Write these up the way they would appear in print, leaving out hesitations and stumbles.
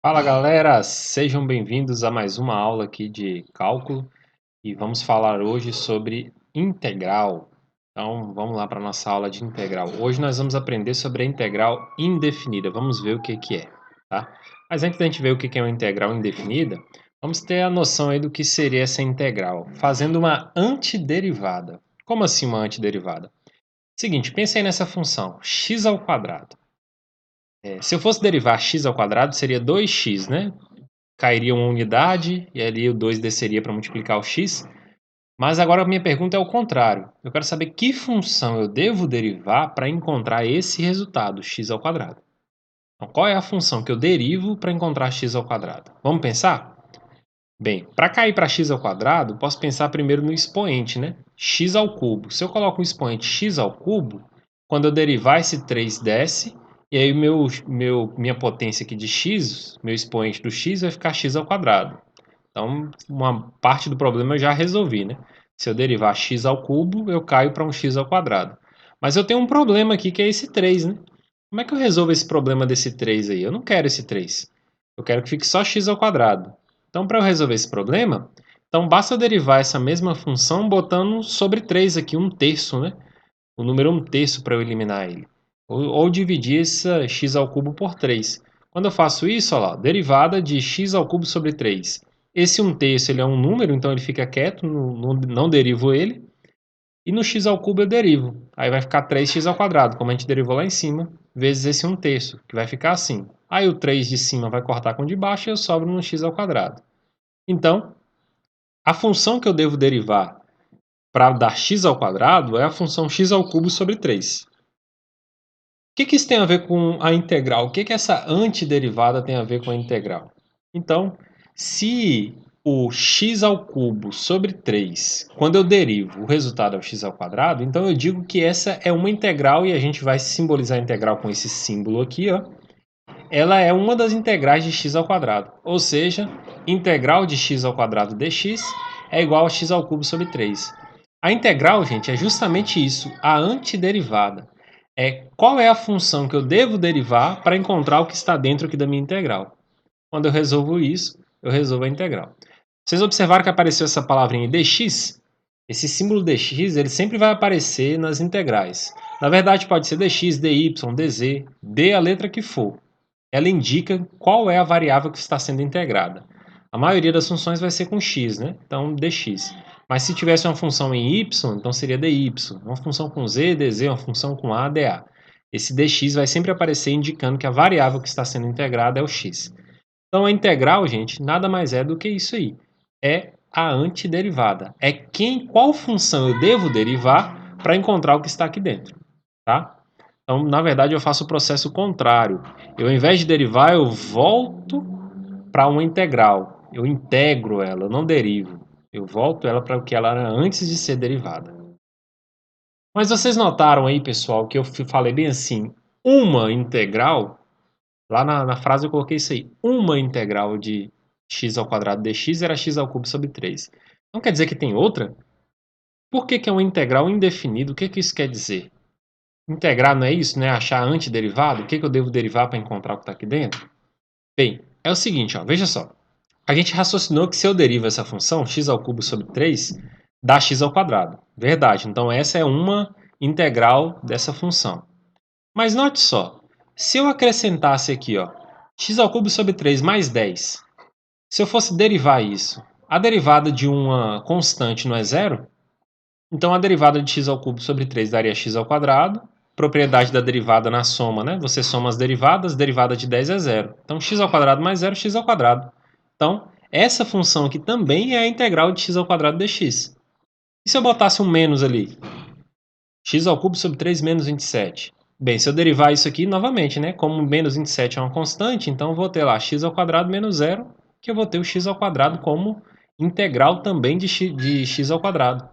Fala galera, sejam bem-vindos a mais uma aula aqui de cálculo e vamos falar hoje sobre integral. Então vamos lá para a nossa aula de integral. Hoje nós vamos aprender sobre a integral indefinida, vamos ver o que é, tá? Mas antes da gente ver o que é uma integral indefinida, vamos ter a noção aí do que seria essa integral, fazendo uma antiderivada. Como assim uma antiderivada? Seguinte, pensa aí nessa função, x ao quadrado. Se eu fosse derivar x ao quadrado, seria 2x, né? Cairia uma unidade e ali o 2 desceria para multiplicar o x. Mas agora a minha pergunta é o contrário. Eu quero saber que função eu devo derivar para encontrar esse resultado, x ao quadrado. Então, qual é a função que eu derivo para encontrar x ao quadrado? Vamos pensar? Bem, para cair para x ao quadrado, posso pensar primeiro no expoente, né? X ao cubo. Se eu coloco um expoente x ao cubo, quando eu derivar esse 3 desce, e aí minha potência aqui de x, meu expoente do x vai ficar x ao quadrado. Então, uma parte do problema eu já resolvi, né? Se eu derivar x ao cubo, eu caio para um x ao quadrado. Mas eu tenho um problema aqui que é esse 3, né? Como é que eu resolvo esse problema desse 3 aí? Eu não quero esse 3. Eu quero que fique só x ao quadrado. Então, para eu resolver esse problema, então basta eu derivar essa mesma função botando sobre 3 aqui, um terço, né? O número 1/3 para eu eliminar ele. Ou dividir esse x ao cubo por 3. Quando eu faço isso, olha lá, derivada de x ao cubo sobre 3. Esse 1/3 ele é um número, então ele fica quieto, não derivo ele. E no x ao cubo eu derivo. Aí vai ficar 3x ao quadrado, como a gente derivou lá em cima, vezes esse 1/3, que vai ficar assim. Aí o 3 de cima vai cortar com o de baixo e eu sobro no x ao quadrado. Então, a função que eu devo derivar para dar x ao quadrado é a função x ao cubo sobre 3. O que isso tem a ver com a integral? O que essa antiderivada tem a ver com a integral? Então, se o x ao cubo sobre 3, quando eu derivo, o resultado é o x ao quadrado, então eu digo que essa é uma integral e a gente vai simbolizar a integral com esse símbolo aqui, ó. Ela é uma das integrais de x ao quadrado, ou seja, integral de x ao quadrado dx é igual a x ao cubo sobre 3. A integral, gente, é justamente isso, a antiderivada. Qual é a função que eu devo derivar para encontrar o que está dentro aqui da minha integral. Quando eu resolvo isso, eu resolvo a integral. Vocês observaram que apareceu essa palavrinha dx? Esse símbolo dx ele sempre vai aparecer nas integrais. Na verdade, pode ser dx, dy, dz, d a letra que for. Ela indica qual é a variável que está sendo integrada. A maioria das funções vai ser com x, né? Então, dx. Mas se tivesse uma função em y, então seria dy. Uma função com z, dz, uma função com a, dA. Esse dx vai sempre aparecer indicando que a variável que está sendo integrada é o x. Então, a integral, gente, nada mais é do que isso aí. É a antiderivada. É qual função eu devo derivar para encontrar o que está aqui dentro, tá? Então, na verdade, eu faço o processo contrário. Eu, ao invés de derivar, eu volto para uma integral. Eu integro ela, eu não derivo. Eu volto ela para o que ela era antes de ser derivada. Mas vocês notaram aí, pessoal, que eu falei bem assim, uma integral, lá na frase eu coloquei isso aí, uma integral de x ao quadrado dx era x ao cubo sobre 3. Não quer dizer que tem outra? Por que é uma integral indefinida? O que isso quer dizer? Integrar não é isso, né? Achar antiderivado? O que eu devo derivar para encontrar o que está aqui dentro? Bem, é o seguinte, ó, veja só. A gente raciocinou que se eu derivo essa função, x ao cubo sobre 3, dá x ao quadrado. Verdade, então essa é uma integral dessa função. Mas note só, se eu acrescentasse aqui, ó, x ao cubo sobre 3 mais 10, se eu fosse derivar isso, a derivada de uma constante não é zero? Então a derivada de x ao cubo sobre 3 daria x ao quadrado. Propriedade da derivada na soma, né? Você soma as derivadas, derivada de 10 é zero. Então x ao quadrado mais zero, x ao quadrado. Então, essa função aqui também é a integral de x ao quadrado dx. E se eu botasse um menos ali? X ao cubo sobre 3 menos 27. Bem, se eu derivar isso aqui novamente, né? Como menos 27 é uma constante, então eu vou ter lá x ao quadrado menos zero, que eu vou ter o x ao quadrado como integral também de x ao quadrado.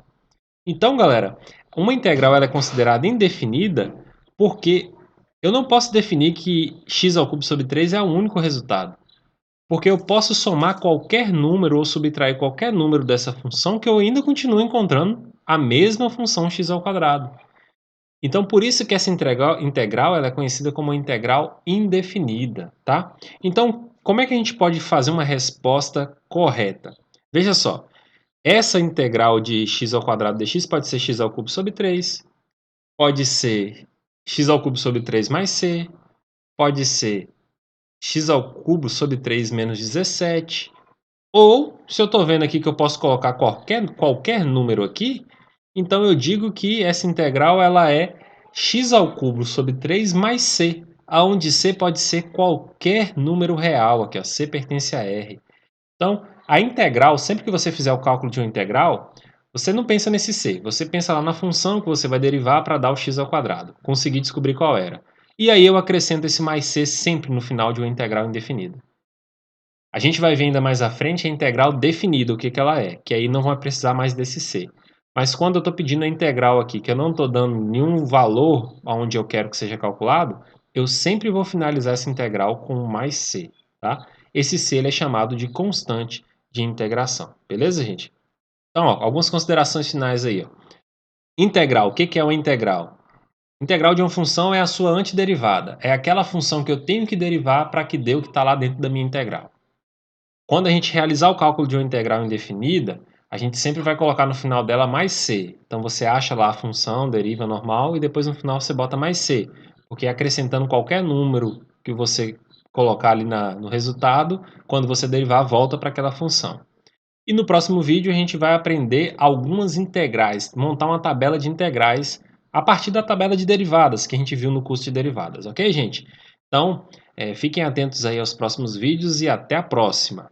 Então, galera, uma integral ela é considerada indefinida porque eu não posso definir que x ao cubo sobre 3 é o único resultado. Porque eu posso somar qualquer número ou subtrair qualquer número dessa função que eu ainda continuo encontrando a mesma função x ao quadrado. Então, por isso que essa integral ela é conhecida como integral indefinida, tá? Então, como é que a gente pode fazer uma resposta correta? Veja só, essa integral de x ao quadrado dx pode ser x ao cubo sobre 3, pode ser x ao cubo sobre 3 mais c, pode ser x ao cubo sobre 3 menos 17, ou, se eu estou vendo aqui que eu posso colocar qualquer número aqui, então eu digo que essa integral ela é x ao cubo sobre 3 mais c, aonde c pode ser qualquer número real, aqui, ó, c pertence a R. Então, a integral, sempre que você fizer o cálculo de uma integral, você não pensa nesse c, você pensa lá na função que você vai derivar para dar o x ao quadrado, conseguir descobrir qual era. E aí eu acrescento esse mais c sempre no final de uma integral indefinida. A gente vai ver ainda mais à frente a integral definida, o que ela é, que aí não vai precisar mais desse c. Mas quando eu estou pedindo a integral aqui, que eu não estou dando nenhum valor aonde eu quero que seja calculado, eu sempre vou finalizar essa integral com mais c, tá? Esse c ele é chamado de constante de integração, beleza, gente? Então, ó, algumas considerações finais aí. Ó. Integral, o que é uma integral? Integral de uma função é a sua antiderivada, é aquela função que eu tenho que derivar para que dê o que está lá dentro da minha integral. Quando a gente realizar o cálculo de uma integral indefinida, a gente sempre vai colocar no final dela mais c. Então você acha lá a função, deriva normal, e depois no final você bota mais c. Porque acrescentando qualquer número que você colocar ali no resultado, quando você derivar, volta para aquela função. E no próximo vídeo a gente vai aprender algumas integrais, montar uma tabela de integrais a partir da tabela de derivadas que a gente viu no curso de derivadas, ok, gente? Então, fiquem atentos aí aos próximos vídeos e até a próxima!